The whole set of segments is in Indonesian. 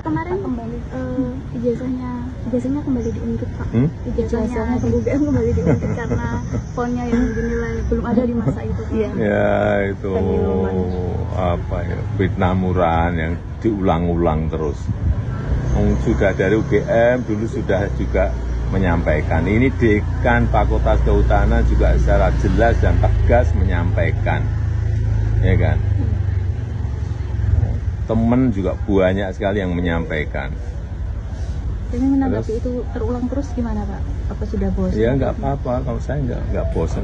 kemarin kembali ijazahnya kembali diundur Pak. Ijazahnya ke UGM kembali diundur karena ponnya yang dinilai belum ada di masa itu Pak. Ya itu apa ya, fitnah murahan yang diulang-ulang terus. Sudah dari UGM dulu sudah juga menyampaikan. Ini Dekan Fakultas Kehutanan juga secara jelas dan tegas menyampaikan, ya kan. Teman juga banyak sekali yang menyampaikan. Ini menanggapi itu terulang terus gimana Pak? Apa sudah bosan? Ya nggak apa-apa, kalau saya nggak bosan.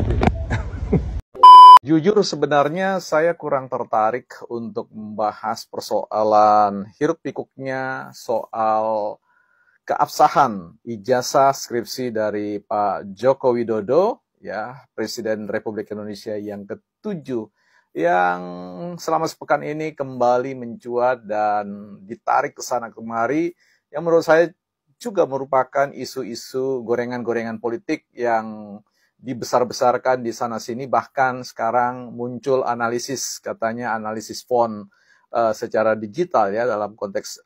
Jujur sebenarnya saya kurang tertarik untuk membahas persoalan hiruk pikuknya soal keabsahan ijazah skripsi dari Pak Joko Widodo, ya Presiden Republik Indonesia yang ke-7, yang selama sepekan ini kembali mencuat dan ditarik ke sana kemari, yang menurut saya juga merupakan isu-isu gorengan-gorengan politik yang dibesar-besarkan di sana-sini. Bahkan sekarang muncul analisis, katanya analisis font secara digital ya dalam konteks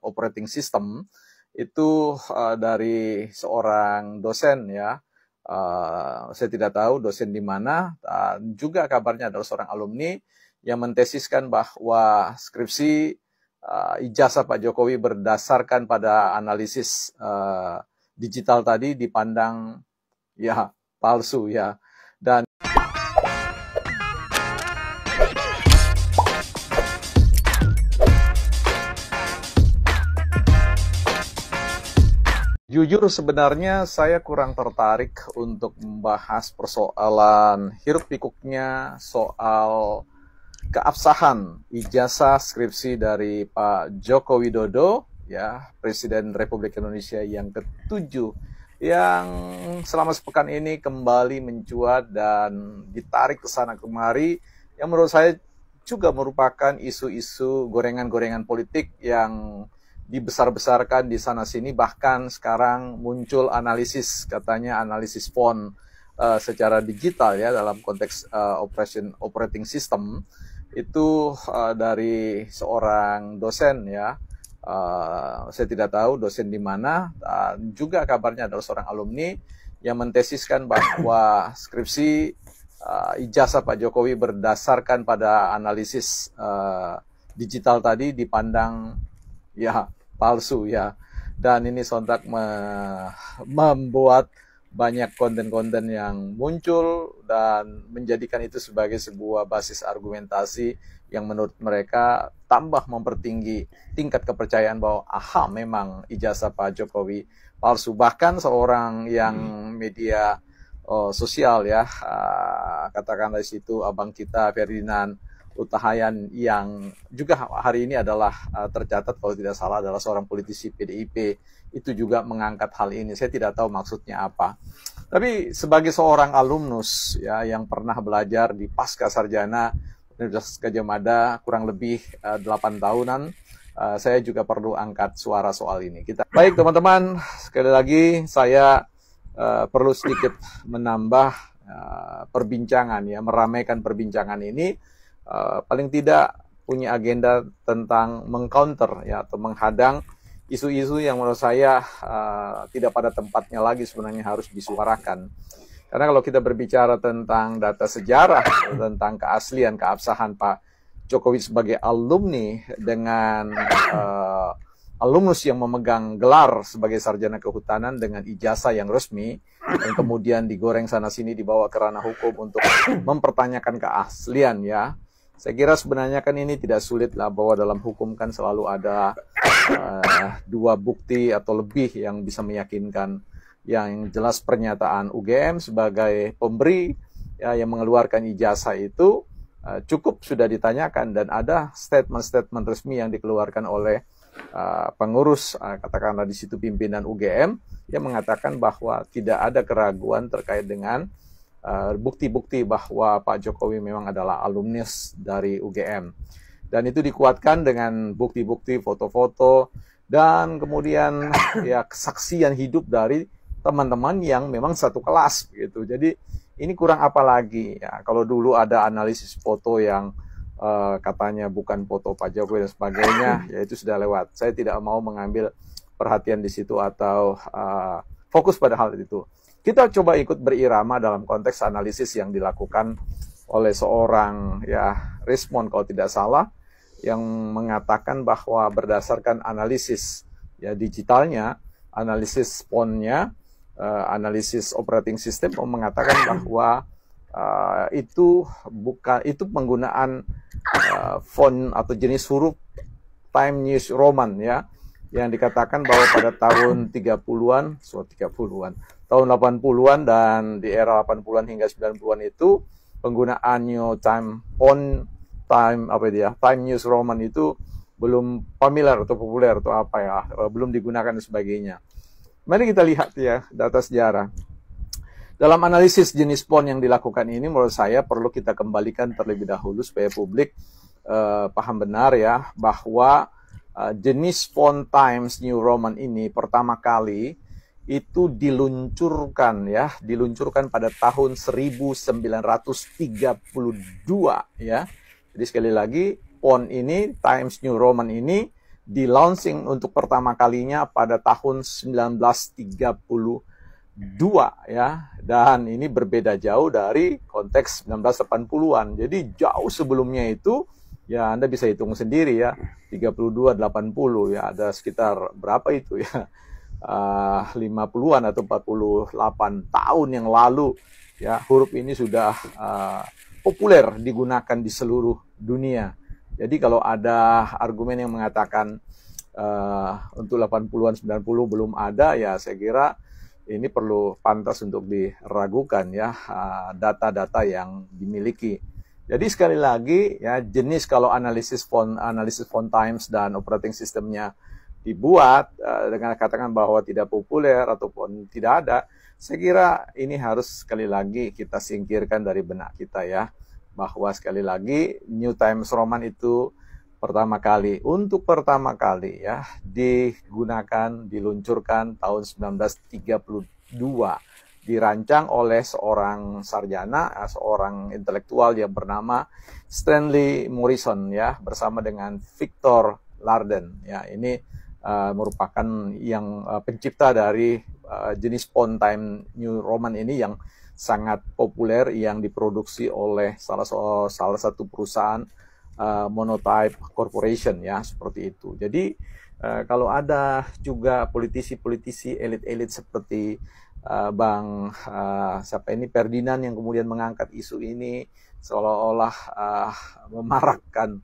operating system itu dari seorang dosen ya. Saya tidak tahu dosen di mana, juga kabarnya adalah seorang alumni yang mentesiskan bahwa skripsi ijazah Pak Jokowi berdasarkan pada analisis digital tadi dipandang ya palsu ya. Dan jujur sebenarnya saya kurang tertarik untuk membahas persoalan hiruk pikuknya soal keabsahan ijazah skripsi dari Pak Joko Widodo, ya Presiden Republik Indonesia yang ke-7, yang selama sepekan ini kembali mencuat dan ditarik ke sana kemari, yang menurut saya juga merupakan isu-isu gorengan-gorengan politik yang dibesar-besarkan di sana-sini. Bahkan sekarang muncul analisis, katanya analisis font secara digital ya dalam konteks operating system itu dari seorang dosen ya. Saya tidak tahu dosen di mana, juga kabarnya adalah seorang alumni yang mentesiskan bahwa skripsi ijazah Pak Jokowi berdasarkan pada analisis digital tadi dipandang ya palsu ya. Dan ini sontak membuat banyak konten-konten yang muncul dan menjadikan itu sebagai sebuah basis argumentasi yang menurut mereka tambah mempertinggi tingkat kepercayaan bahwa memang ijazah Pak Jokowi palsu. Bahkan seorang yang media sosial ya, katakanlah di situ abang kita Ferdinand Utahayan yang juga hari ini adalah tercatat kalau tidak salah adalah seorang politisi PDIP, itu juga mengangkat hal ini. Saya tidak tahu maksudnya apa. Tapi sebagai seorang alumnus ya yang pernah belajar di Pasca Sarjana Universitas Gadjah Mada kurang lebih 8 tahunan, saya juga perlu angkat suara soal ini. Baik teman-teman, sekali lagi saya perlu sedikit menambah perbincangan ya, meramaikan perbincangan ini. Paling tidak punya agenda tentang mengcounter ya atau menghadang isu-isu yang menurut saya tidak pada tempatnya lagi sebenarnya harus disuarakan. Karena kalau kita berbicara tentang data sejarah, tentang keaslian, keabsahan Pak Jokowi sebagai alumni dengan alumnus yang memegang gelar sebagai sarjana kehutanan dengan ijazah yang resmi, dan kemudian digoreng sana-sini dibawa ke ranah hukum untuk mempertanyakan keaslian ya. Saya kira sebenarnya kan ini tidak sulit lah, bahwa dalam hukum kan selalu ada dua bukti atau lebih yang bisa meyakinkan. Yang jelas pernyataan UGM sebagai pemberi ya, yang mengeluarkan ijazah itu cukup sudah ditanyakan, dan ada statement-statement resmi yang dikeluarkan oleh pengurus katakanlah di situ pimpinan UGM yang mengatakan bahwa tidak ada keraguan terkait dengan bukti-bukti bahwa Pak Jokowi memang adalah alumnus dari UGM, dan itu dikuatkan dengan bukti-bukti foto-foto dan kemudian ya kesaksian hidup dari teman-teman yang memang satu kelas gitu. Jadi ini kurang apa lagi ya, kalau dulu ada analisis foto yang katanya bukan foto Pak Jokowi dan sebagainya, ya itu sudah lewat. Saya tidak mau mengambil perhatian di situ atau fokus pada hal itu. Kita coba ikut berirama dalam konteks analisis yang dilakukan oleh seorang ya Rismond kalau tidak salah, yang mengatakan bahwa berdasarkan analisis ya digitalnya, analisis fonnya, analisis operating system mengatakan bahwa itu penggunaan font atau jenis huruf Times New Roman ya, yang dikatakan bahwa pada tahun 30-an, tahun 80-an dan di era 80-an hingga 90-an itu penggunaan New Time font Times New Roman itu belum familiar atau populer atau apa ya, belum digunakan dan sebagainya. Mari kita lihat ya data sejarah. Dalam analisis jenis font yang dilakukan ini, menurut saya perlu kita kembalikan terlebih dahulu supaya publik paham benar ya, bahwa jenis font Times New Roman ini pertama kali itu diluncurkan pada tahun 1932 ya. Jadi sekali lagi font ini Times New Roman ini di-launching untuk pertama kalinya pada tahun 1932 ya, dan ini berbeda jauh dari konteks 1980-an. Jadi jauh sebelumnya itu ya Anda bisa hitung sendiri ya, 32 80 ya, ada sekitar berapa itu ya, 50-an atau 48 tahun yang lalu ya, huruf ini sudah populer digunakan di seluruh dunia. Jadi kalau ada argumen yang mengatakan untuk 80-an 90 belum ada, ya saya kira ini perlu pantas untuk diragukan ya data-data yang dimiliki. Jadi sekali lagi ya, jenis kalau analisis font times dan operating systemnya dibuat dengan katakan bahwa tidak populer ataupun tidak ada, saya kira ini harus sekali lagi kita singkirkan dari benak kita ya, bahwa sekali lagi New Times Roman itu pertama kali ya diluncurkan tahun 1932, dirancang oleh seorang sarjana, seorang intelektual yang bernama Stanley Morrison ya, bersama dengan Victor Larden ya. Ini merupakan yang pencipta dari jenis font time New Roman ini yang sangat populer, yang diproduksi oleh salah satu perusahaan Monotype Corporation ya, seperti itu. Jadi kalau ada juga politisi-politisi elit-elit seperti Bang Ferdinand yang kemudian mengangkat isu ini seolah-olah memarakkan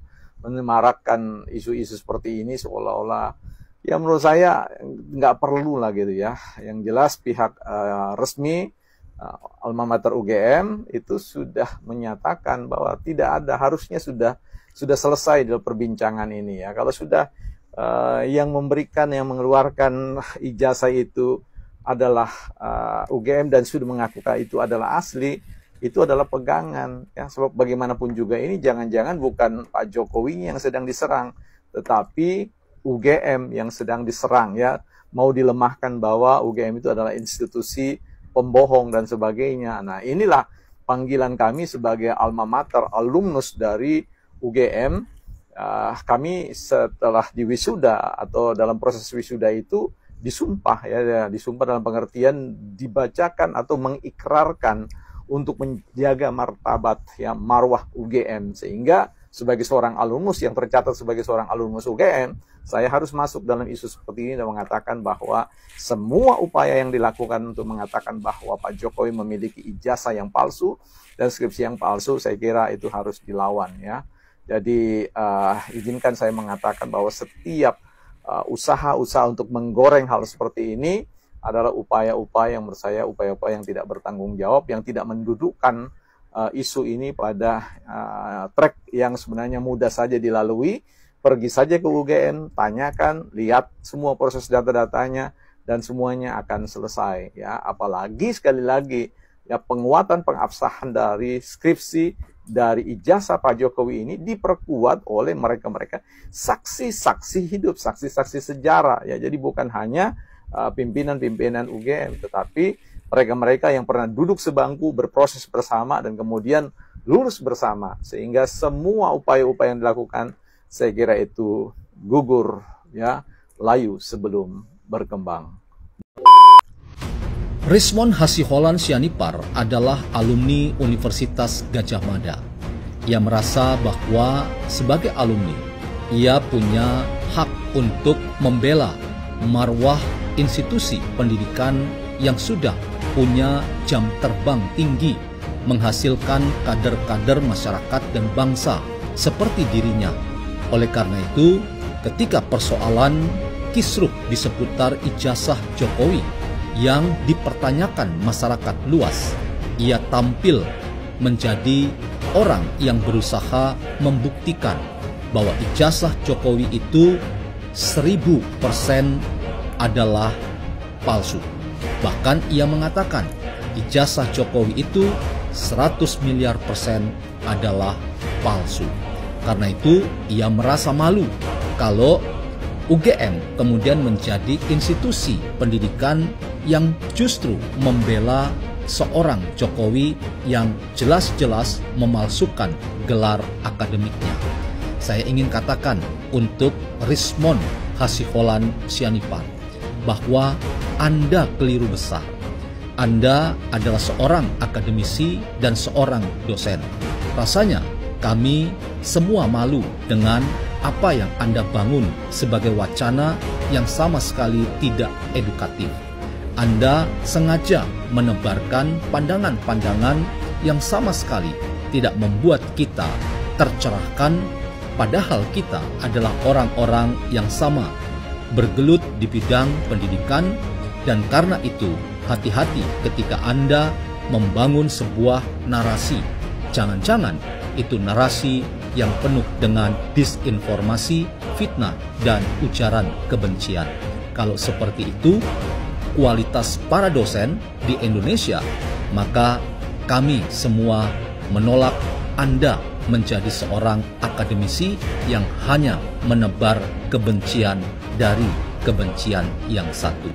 isu-isu seperti ini, seolah-olah ya menurut saya nggak perlu lah gitu ya. Yang jelas pihak resmi Alma Mater UGM itu sudah menyatakan bahwa tidak ada, harusnya sudah selesai dalam perbincangan ini ya. Kalau sudah yang mengeluarkan ijazah itu adalah UGM dan sudah mengaku itu adalah asli, itu adalah pegangan ya. Sebab bagaimanapun juga ini jangan-jangan bukan Pak Jokowi yang sedang diserang, tetapi UGM yang sedang diserang ya. Mau dilemahkan bahwa UGM itu adalah institusi pembohong dan sebagainya. Nah, inilah panggilan kami sebagai alma mater, alumnus dari UGM. Kami setelah diwisuda atau dalam proses wisuda itu disumpah ya, disumpah dalam pengertian dibacakan atau mengikrarkan untuk menjaga martabat ya, marwah UGM, sehingga sebagai seorang alumnus yang tercatat sebagai seorang alumnus UGM, saya harus masuk dalam isu seperti ini dan mengatakan bahwa semua upaya yang dilakukan untuk mengatakan bahwa Pak Jokowi memiliki ijazah yang palsu dan skripsi yang palsu, saya kira itu harus dilawan ya. Jadi izinkan saya mengatakan bahwa setiap usaha-usaha untuk menggoreng hal seperti ini adalah upaya-upaya yang menurut saya upaya-upaya yang tidak bertanggung jawab, yang tidak mendudukkan isu ini pada track yang sebenarnya mudah saja dilalui. Pergi saja ke UGM, tanyakan, lihat semua proses data-datanya dan semuanya akan selesai ya. Apalagi sekali lagi ya, penguatan pengabsahan dari skripsi, dari ijazah Pak Jokowi ini diperkuat oleh mereka-mereka saksi-saksi hidup, saksi-saksi sejarah ya. Jadi bukan hanya pimpinan-pimpinan UGM, tetapi mereka-mereka yang pernah duduk sebangku, berproses bersama, dan kemudian lulus bersama. Sehingga semua upaya-upaya yang dilakukan, saya kira itu gugur, ya, layu sebelum berkembang. Rismond Hasiholan Sianipar adalah alumni Universitas Gadjah Mada. Ia merasa bahwa sebagai alumni, ia punya hak untuk membela marwah institusi pendidikan yang sudah punya jam terbang tinggi, menghasilkan kader-kader masyarakat dan bangsa seperti dirinya. Oleh karena itu, ketika persoalan kisruh di seputar ijazah Jokowi yang dipertanyakan masyarakat luas, ia tampil menjadi orang yang berusaha membuktikan bahwa ijazah Jokowi itu 1000% adalah palsu. Bahkan ia mengatakan ijazah Jokowi itu 100 miliar persen adalah palsu. Karena itu ia merasa malu kalau UGM kemudian menjadi institusi pendidikan yang justru membela seorang Jokowi yang jelas-jelas memalsukan gelar akademiknya. Saya ingin katakan untuk Rismond Hasiholan Sianipar bahwa Anda keliru besar. Anda adalah seorang akademisi dan seorang dosen. Rasanya kami semua malu dengan apa yang Anda bangun sebagai wacana yang sama sekali tidak edukatif. Anda sengaja menebarkan pandangan-pandangan yang sama sekali tidak membuat kita tercerahkan, padahal kita adalah orang-orang yang sama, bergelut di bidang pendidikan, dan karena itu hati-hati ketika Anda membangun sebuah narasi. Jangan-jangan itu narasi yang penuh dengan disinformasi, fitnah, dan ujaran kebencian. Kalau seperti itu kualitas para dosen di Indonesia, maka kami semua menolak Anda menjadi seorang akademisi yang hanya menebar kebencian dari kebencian yang satu.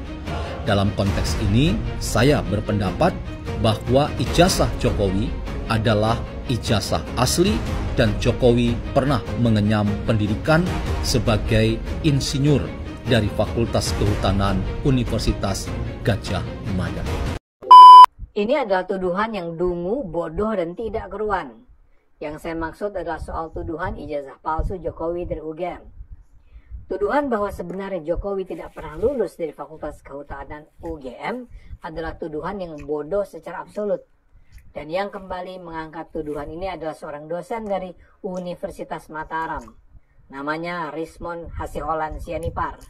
Dalam konteks ini, saya berpendapat bahwa ijazah Jokowi adalah ijazah asli dan Jokowi pernah mengenyam pendidikan sebagai insinyur dari Fakultas Kehutanan Universitas Gadjah Mada. Ini adalah tuduhan yang dungu, bodoh, dan tidak keruan. Yang saya maksud adalah soal tuduhan ijazah palsu Jokowi dari UGM. Tuduhan bahwa sebenarnya Jokowi tidak pernah lulus dari Fakultas Kehutanan UGM adalah tuduhan yang bodoh secara absolut. Dan yang kembali mengangkat tuduhan ini adalah seorang dosen dari Universitas Mataram. Namanya Rismond Hasiholan Sianipar.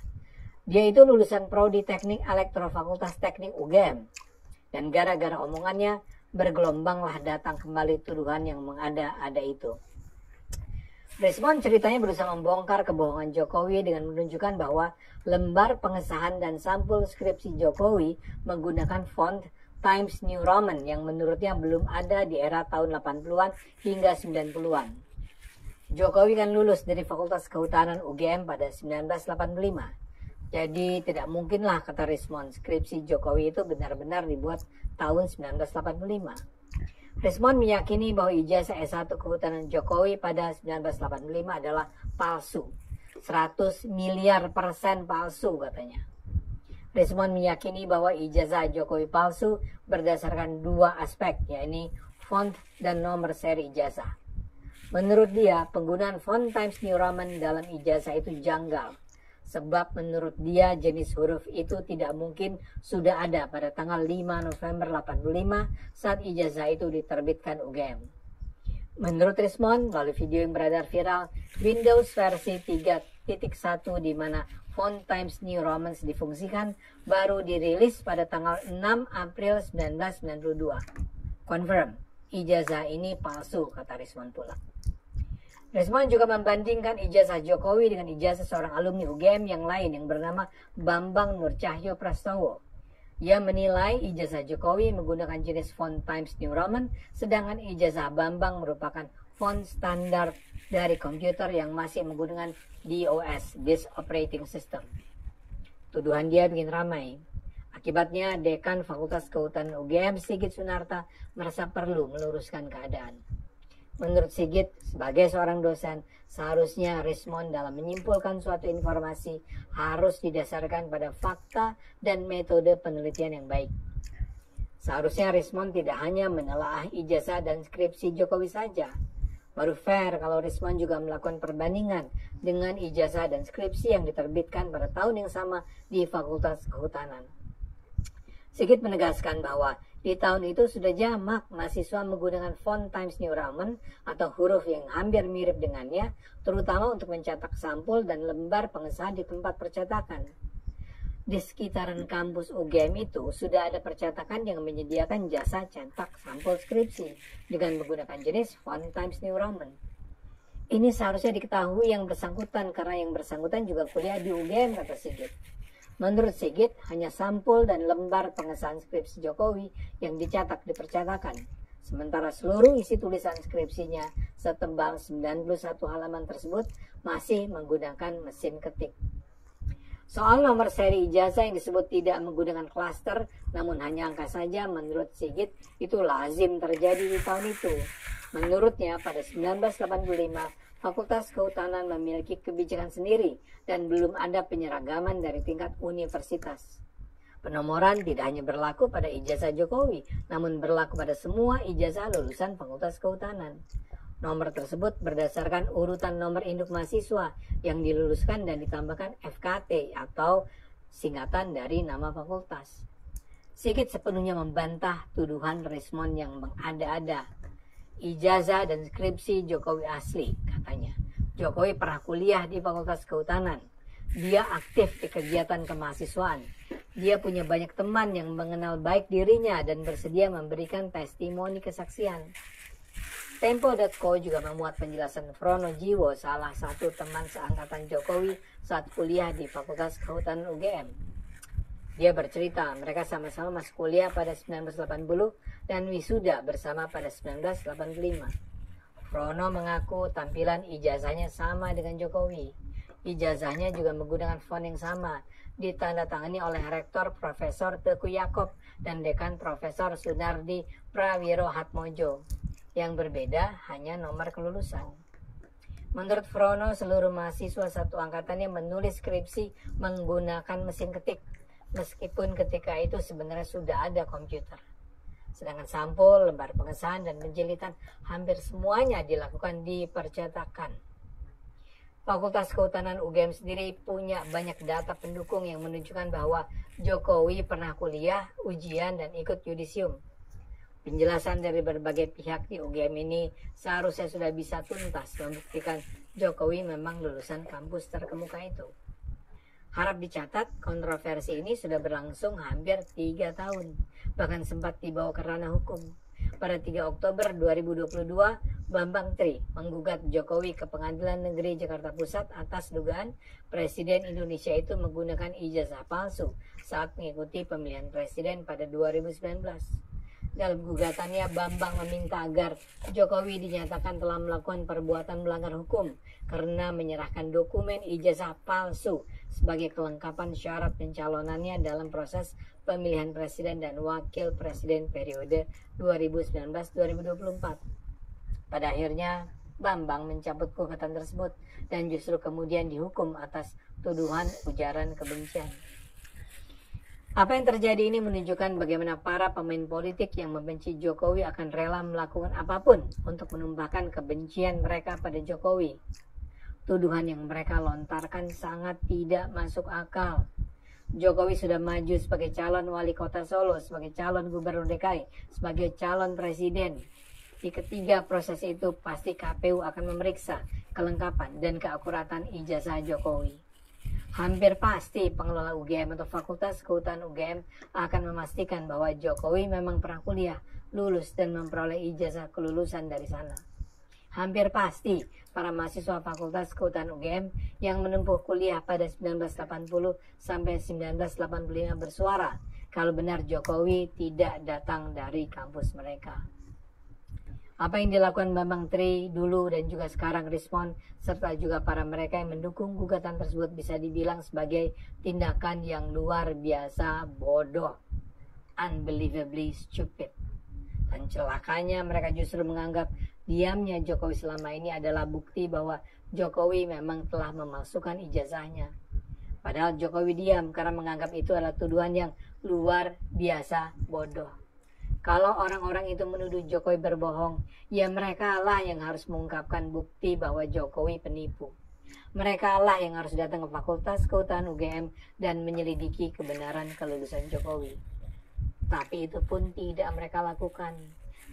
Dia itu lulusan Prodi Teknik Elektro Fakultas Teknik UGM. Dan gara-gara omongannya, bergelombanglah datang kembali tuduhan yang mengada-ada itu. Rismond ceritanya berusaha membongkar kebohongan Jokowi dengan menunjukkan bahwa lembar pengesahan dan sampul skripsi Jokowi menggunakan font Times New Roman yang menurutnya belum ada di era tahun 80-an hingga 90-an. Jokowi kan lulus dari Fakultas Kehutanan UGM pada 1985. Jadi tidak mungkinlah, kata Rismond, skripsi Jokowi itu benar-benar dibuat tahun 1985. Rismond meyakini bahwa ijazah S1 Kehutanan Jokowi pada 1985 adalah palsu. 100 miliar persen palsu, katanya. Rismond meyakini bahwa ijazah Jokowi palsu berdasarkan dua aspek, yakni font dan nomor seri ijazah. Menurut dia, penggunaan font Times New Roman dalam ijazah itu janggal. Sebab menurut dia jenis huruf itu tidak mungkin sudah ada pada tanggal 5 November 85 saat ijazah itu diterbitkan UGM. Menurut Rismond, melalui video yang beredar viral, Windows versi 3.1 di mana font Times New Roman difungsikan baru dirilis pada tanggal 6 April 1992. Confirm, ijazah ini palsu, kata Rismond pula. Rismond juga membandingkan ijazah Jokowi dengan ijazah seorang alumni UGM yang lain yang bernama Bambang Nurcahyo Prastowo. Ia menilai ijazah Jokowi menggunakan jenis font Times New Roman, sedangkan ijazah Bambang merupakan font standar dari komputer yang masih menggunakan DOS, Disk Operating System. Tuduhan dia bikin ramai. Akibatnya, Dekan Fakultas Kehutanan UGM Sigit Sunarta merasa perlu meluruskan keadaan. Menurut Sigit, sebagai seorang dosen, seharusnya respon dalam menyimpulkan suatu informasi harus didasarkan pada fakta dan metode penelitian yang baik. Seharusnya Rismon tidak hanya menelaah ijazah dan skripsi Jokowi saja. Baru fair kalau Rismon juga melakukan perbandingan dengan ijazah dan skripsi yang diterbitkan pada tahun yang sama di Fakultas Kehutanan. Sigit menegaskan bahwa di tahun itu sudah jamak mahasiswa menggunakan font Times New Roman atau huruf yang hampir mirip dengannya, terutama untuk mencetak sampul dan lembar pengesahan di tempat percetakan. Di sekitaran kampus UGM itu sudah ada percetakan yang menyediakan jasa cetak sampul skripsi dengan menggunakan jenis font Times New Roman. Ini seharusnya diketahui yang bersangkutan karena yang bersangkutan juga kuliah di UGM, kata Sigit. Menurut Sigit, hanya sampul dan lembar pengesahan skripsi Jokowi yang dicetak di percetakan. Sementara seluruh isi tulisan skripsinya setebal 91 halaman tersebut masih menggunakan mesin ketik. Soal nomor seri ijazah yang disebut tidak menggunakan klaster, namun hanya angka saja, menurut Sigit itu lazim terjadi di tahun itu. Menurutnya, pada 1985, Fakultas Kehutanan memiliki kebijakan sendiri dan belum ada penyeragaman dari tingkat universitas. Penomoran tidak hanya berlaku pada ijazah Jokowi, namun berlaku pada semua ijazah lulusan Fakultas Kehutanan. Nomor tersebut berdasarkan urutan nomor induk mahasiswa yang diluluskan dan ditambahkan FKT atau singkatan dari nama fakultas. Sigit sepenuhnya membantah tuduhan Rismon yang mengada-ada. Ijazah dan skripsi Jokowi asli, katanya. Jokowi pernah kuliah di Fakultas Kehutanan. Dia aktif di kegiatan kemahasiswaan. Dia punya banyak teman yang mengenal baik dirinya dan bersedia memberikan testimoni kesaksian. Tempo.co juga memuat penjelasan Frono Jiwo, salah satu teman seangkatan Jokowi saat kuliah di Fakultas Kehutanan UGM. Dia bercerita mereka sama-sama masuk kuliah pada 1980 dan wisuda bersama pada 1985. Frono mengaku tampilan ijazahnya sama dengan Jokowi. Ijazahnya juga menggunakan font yang sama, ditandatangani oleh Rektor Profesor Teguh Yakob dan Dekan Profesor Sunardi Prawirohatmojo. Yang berbeda hanya nomor kelulusan. Menurut Frono, seluruh mahasiswa satu angkatannya menulis skripsi menggunakan mesin ketik, meskipun ketika itu sebenarnya sudah ada komputer. Sedangkan sampul, lembar pengesahan, dan penjilitan hampir semuanya dilakukan di percetakan. Fakultas Kehutanan UGM sendiri punya banyak data pendukung yang menunjukkan bahwa Jokowi pernah kuliah, ujian, dan ikut yudisium. Penjelasan dari berbagai pihak di UGM ini seharusnya sudah bisa tuntas membuktikan Jokowi memang lulusan kampus terkemuka itu. Harap dicatat, kontroversi ini sudah berlangsung hampir 3 tahun, bahkan sempat dibawa ke ranah hukum. Pada 3 Oktober 2022, Bambang Tri menggugat Jokowi ke Pengadilan Negeri Jakarta Pusat atas dugaan Presiden Indonesia itu menggunakan ijazah palsu saat mengikuti pemilihan presiden pada 2019. Dalam gugatannya, Bambang meminta agar Jokowi dinyatakan telah melakukan perbuatan melanggar hukum karena menyerahkan dokumen ijazah palsu sebagai kelengkapan syarat pencalonannya dalam proses pemilihan presiden dan wakil presiden periode 2019-2024. Pada akhirnya, Bambang mencabut gugatan tersebut dan justru kemudian dihukum atas tuduhan ujaran kebencian. Apa yang terjadi ini menunjukkan bagaimana para pemain politik yang membenci Jokowi akan rela melakukan apapun untuk menumpahkan kebencian mereka pada Jokowi. Tuduhan yang mereka lontarkan sangat tidak masuk akal. Jokowi sudah maju sebagai calon wali kota Solo, sebagai calon gubernur DKI, sebagai calon presiden. Di ketiga proses itu pasti KPU akan memeriksa kelengkapan dan keakuratan ijazah Jokowi. Hampir pasti pengelola UGM atau Fakultas Kehutanan UGM akan memastikan bahwa Jokowi memang pernah kuliah, lulus, dan memperoleh ijazah kelulusan dari sana. Hampir pasti para mahasiswa Fakultas Kehutanan UGM yang menempuh kuliah pada 1980 sampai 1985 bersuara kalau benar Jokowi tidak datang dari kampus mereka. Apa yang dilakukan Bambang Tri dulu dan juga sekarang Rismon serta juga para mereka yang mendukung gugatan tersebut bisa dibilang sebagai tindakan yang luar biasa bodoh, unbelievably stupid. Dan celakanya mereka justru menganggap diamnya Jokowi selama ini adalah bukti bahwa Jokowi memang telah memalsukan ijazahnya. Padahal Jokowi diam karena menganggap itu adalah tuduhan yang luar biasa bodoh. Kalau orang-orang itu menuduh Jokowi berbohong, ya mereka lah yang harus mengungkapkan bukti bahwa Jokowi penipu. Mereka lah yang harus datang ke Fakultas Kehutanan UGM dan menyelidiki kebenaran kelulusan Jokowi. Tapi itu pun tidak mereka lakukan.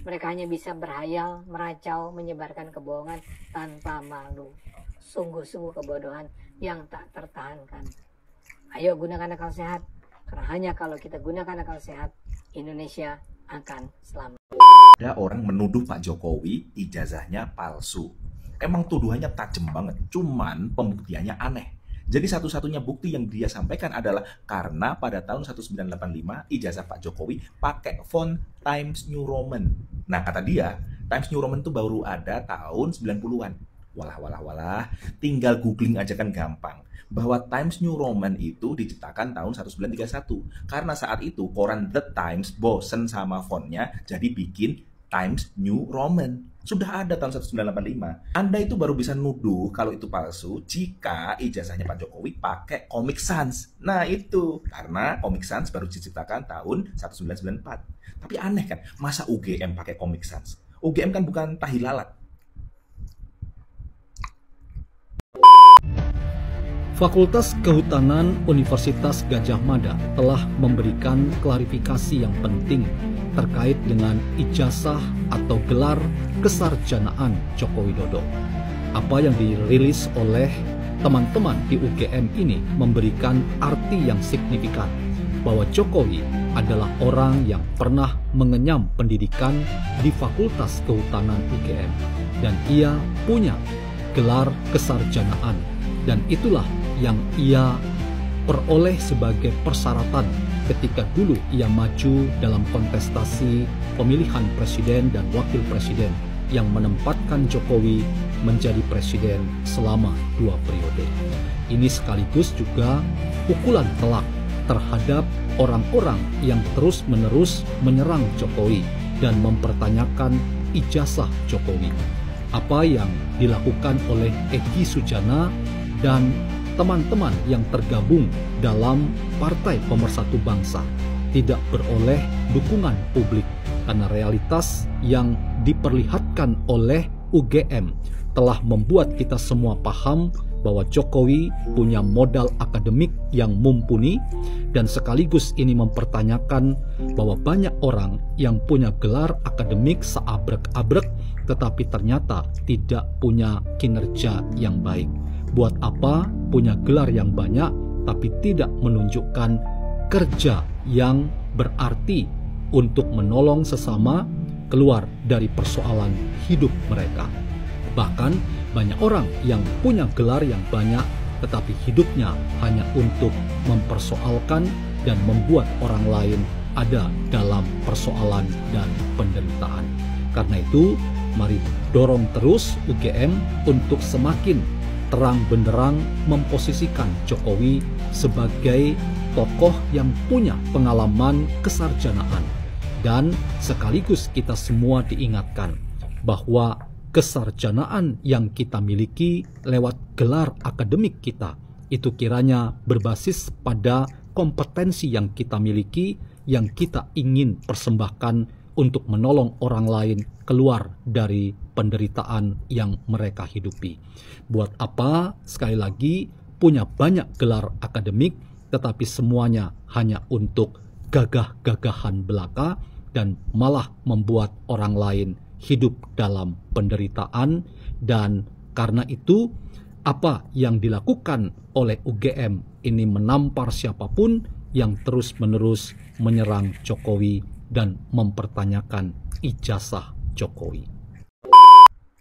Mereka hanya bisa berhayal, meracau, menyebarkan kebohongan tanpa malu. Sungguh-sungguh kebodohan yang tak tertahankan. Ayo gunakan akal sehat, karena hanya kalau kita gunakan akal sehat, Indonesia akan selamat. Ada orang menuduh Pak Jokowi ijazahnya palsu. Emang tuduhannya tajam banget, cuman pembuktiannya aneh. Jadi satu-satunya bukti yang dia sampaikan adalah karena pada tahun 1985 ijazah Pak Jokowi pakai font Times New Roman. Nah kata dia, Times New Roman itu baru ada tahun 90-an. Walah, tinggal googling aja kan gampang. Bahwa Times New Roman itu diciptakan tahun 1931. Karena saat itu koran The Times bosen sama fontnya, jadi bikin Times New Roman. Sudah ada tahun 1985. Anda itu baru bisa nuduh kalau itu palsu jika ijazahnya Pak Jokowi pakai Comic Sans. Nah itu, karena Comic Sans baru diciptakan tahun 1994. Tapi aneh kan, masa UGM pakai Comic Sans? UGM kan bukan tahi lalat. Fakultas Kehutanan Universitas Gadjah Mada telah memberikan klarifikasi yang penting terkait dengan ijazah atau gelar kesarjanaan Joko Widodo. Apa yang dirilis oleh teman-teman di UGM ini memberikan arti yang signifikan bahwa Jokowi adalah orang yang pernah mengenyam pendidikan di Fakultas Kehutanan UGM dan ia punya gelar kesarjanaan, dan itulah yang ia peroleh sebagai persyaratan ketika dulu ia maju dalam kontestasi pemilihan presiden dan wakil presiden yang menempatkan Jokowi menjadi presiden selama 2 periode. Ini sekaligus juga pukulan telak terhadap orang-orang yang terus-menerus menyerang Jokowi dan mempertanyakan ijazah Jokowi. Apa yang dilakukan oleh Egy Sujana dan teman-teman yang tergabung dalam Partai Pemersatu Bangsa tidak beroleh dukungan publik karena realitas yang diperlihatkan oleh UGM telah membuat kita semua paham bahwa Jokowi punya modal akademik yang mumpuni, dan sekaligus ini mempertanyakan bahwa banyak orang yang punya gelar akademik seabrek-abrek tetapi ternyata tidak punya kinerja yang baik. Buat apa punya gelar yang banyak tapi tidak menunjukkan kerja yang berarti untuk menolong sesama keluar dari persoalan hidup mereka. Bahkan banyak orang yang punya gelar yang banyak tetapi hidupnya hanya untuk mempersoalkan dan membuat orang lain ada dalam persoalan dan penderitaan. Karena itu, mari dorong terus UGM untuk semakin terang benderang memposisikan Jokowi sebagai tokoh yang punya pengalaman kesarjanaan, dan sekaligus kita semua diingatkan bahwa kesarjanaan yang kita miliki lewat gelar akademik kita itu kiranya berbasis pada kompetensi yang kita miliki yang kita ingin persembahkan untuk menolong orang lain keluar dari penderitaan yang mereka hidupi. Buat apa sekali lagi punya banyak gelar akademik tetapi semuanya hanya untuk gagah-gagahan belaka dan malah membuat orang lain hidup dalam penderitaan. Dan karena itu apa yang dilakukan oleh UGM ini menampar siapapun yang terus-menerus menyerang Jokowi dan mempertanyakan ijazah Jokowi.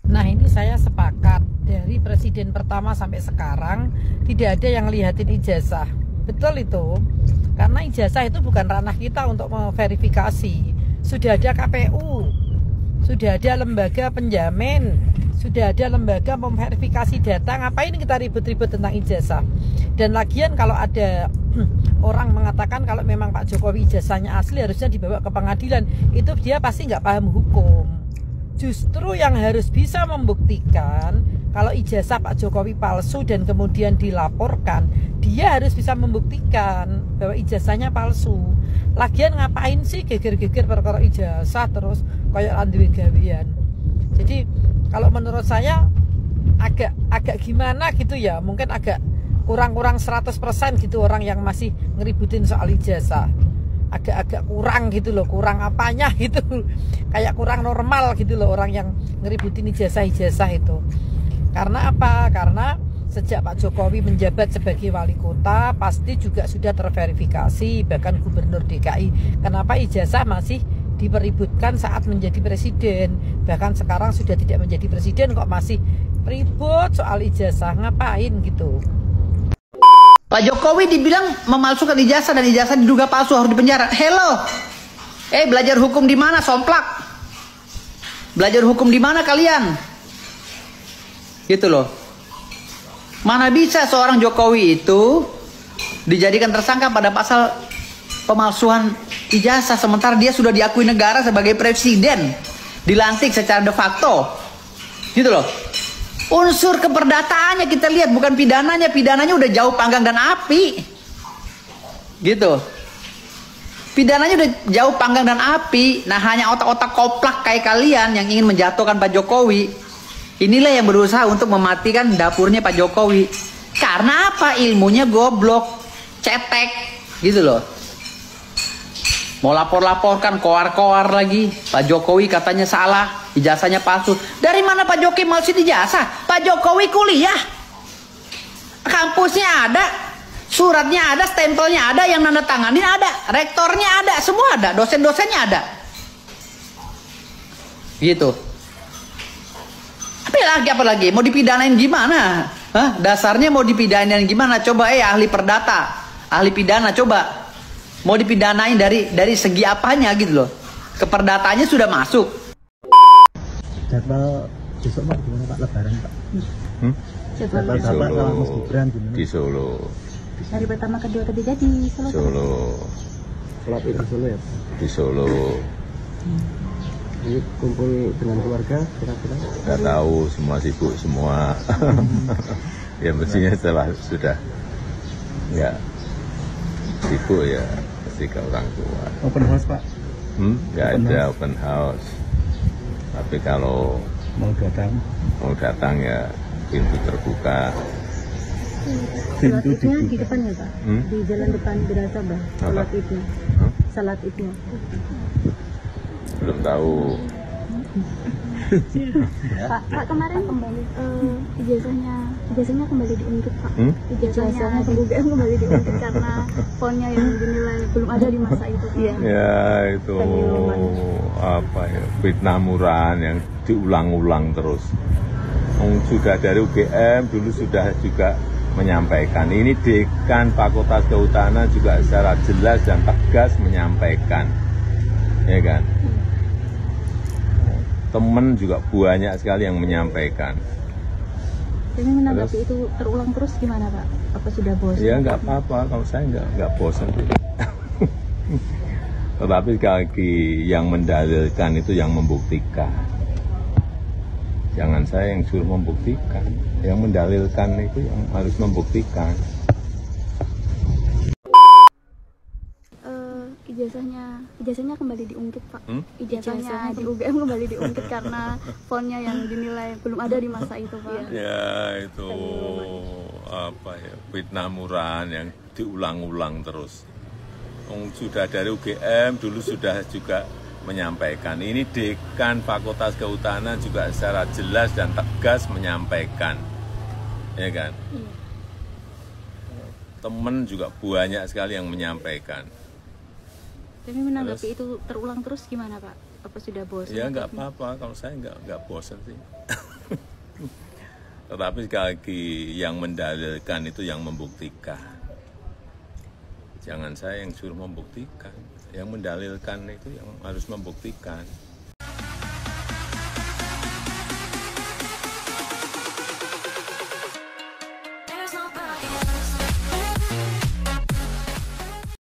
Nah, ini saya sepakat, dari presiden pertama sampai sekarang tidak ada yang lihatin ijazah. Betul itu, karena ijazah itu bukan ranah kita untuk memverifikasi. Sudah ada KPU, sudah ada lembaga penjamin, sudah ada lembaga memverifikasi data. Ngapain kita ribut-ribut tentang ijazah? Dan lagian kalau ada orang mengatakan kalau memang Pak Jokowi ijazahnya asli harusnya dibawa ke pengadilan, itu dia pasti nggak paham hukum. Justru yang harus bisa membuktikan kalau ijazah Pak Jokowi palsu dan kemudian dilaporkan, dia harus bisa membuktikan bahwa ijazahnya palsu. Lagian ngapain sih geger-geger perkara ijazah terus kayak anduwe gawean. Jadi kalau menurut saya agak gimana gitu ya, mungkin agak kurang 100% gitu orang yang masih ngeributin soal ijazah. Agak kurang gitu loh, kurang apanya gitu, kayak kurang normal gitu loh orang yang ngeributin ijazah itu. Karena apa? Karena sejak Pak Jokowi menjabat sebagai wali kota pasti juga sudah terverifikasi, bahkan gubernur DKI. Kenapa ijazah masih dipeributkan saat menjadi presiden? Bahkan sekarang sudah tidak menjadi presiden kok masih ribut soal ijazah, ngapain gitu. Pak Jokowi dibilang memalsukan ijazah dan ijazah diduga palsu, harus dipenjara. Hello, belajar hukum di mana, somplak? Belajar hukum di mana kalian? Gitu loh. Mana bisa seorang Jokowi itu dijadikan tersangka pada pasal pemalsuan ijazah sementara dia sudah diakui negara sebagai presiden, dilantik secara de facto. Gitu loh. Unsur keperdataannya kita lihat, bukan pidananya. Pidananya udah jauh panggang dan api. Gitu. Pidananya udah jauh panggang dan api. Nah, hanya otak-otak koplak kayak kalian yang ingin menjatuhkan Pak Jokowi. Inilah yang berusaha untuk mematikan dapurnya Pak Jokowi. Karena apa? Ilmunya goblok, cetek, gitu loh. Mau lapor-laporkan, koar-koar lagi. Pak Jokowi katanya salah, ijazahnya palsu. Dari mana Pak Jokowi palsu ijazah? Pak Jokowi kuliah. Kampusnya ada, suratnya ada, stempelnya ada, yang nanda tanganin ada, rektornya ada, semua ada, dosen-dosennya ada. Gitu. Apa lagi? Mau dipidanain gimana? Hah? Dasarnya mau dipidanain gimana? Coba ahli perdata, ahli pidana coba. Mau dipidanain dari segi apanya gitu loh. Keperdataannya sudah masuk. Jadwal besok Pak gimana Pak, lebaran Pak? Jadwal Bapak sama Mas Gibran gimana? Di Solo. Hari pertama, kedua, ketiga di Solo. Solo. Sholat Id di Solo ya? Di Solo. Ini kumpul dengan keluarga kira-kira? Nggak tahu, semua sibuk semua. Ya mestinya setelah sudah nggak sibuk ya pasti ke orang tua. Open house Pak? Nggak ada open house. Tapi kalau mau datang ya pintu terbuka. Salat Idnya di depan ya Pak? Di jalan depan Birasabah. Salat Idnya. Salat Idnya. Belum tahu. Pak kemarin kembali ijazahnya kembali diungkit Pak. Ijazahnya penggugat kembali diungkit karena ponnya yang dinilai belum ada di masa itu Pak. Ya itu apa ya, fitnah murahan yang diulang-ulang terus. Sudah dari UGM dulu sudah juga menyampaikan. Ini Dekan Fakultas Kehutanan juga secara jelas dan tegas menyampaikan, ya kan? Temen juga banyak sekali yang menyampaikan. Ini menanggapi itu terulang terus gimana Pak? Apa sudah bosan? Ya nggak apa-apa, kalau saya nggak bosan. Tetapi sekali lagi yang mendalilkan itu yang membuktikan. Jangan saya yang suruh membuktikan, yang mendalilkan itu yang harus membuktikan. Ijazahnya kembali diungkit Pak. Ijazahnya di UGM kembali diungkit karena ponnya yang dinilai belum ada di masa itu Pak. Ya itu apa ya, fitnah murahan yang diulang-ulang terus. Sudah dari UGM dulu sudah juga menyampaikan. Ini Dekan Fakultas Kehutanan juga secara jelas dan tegas menyampaikan, ya kan? Temen juga banyak sekali yang menyampaikan. Tapi menanggapi itu terulang terus gimana Pak? Apa sudah bosan? Ya nggak apa-apa, kalau saya nggak bosan sih. Tetapi sekali lagi yang mendalilkan itu yang membuktikan. Jangan saya yang suruh membuktikan, yang mendalilkan itu yang harus membuktikan.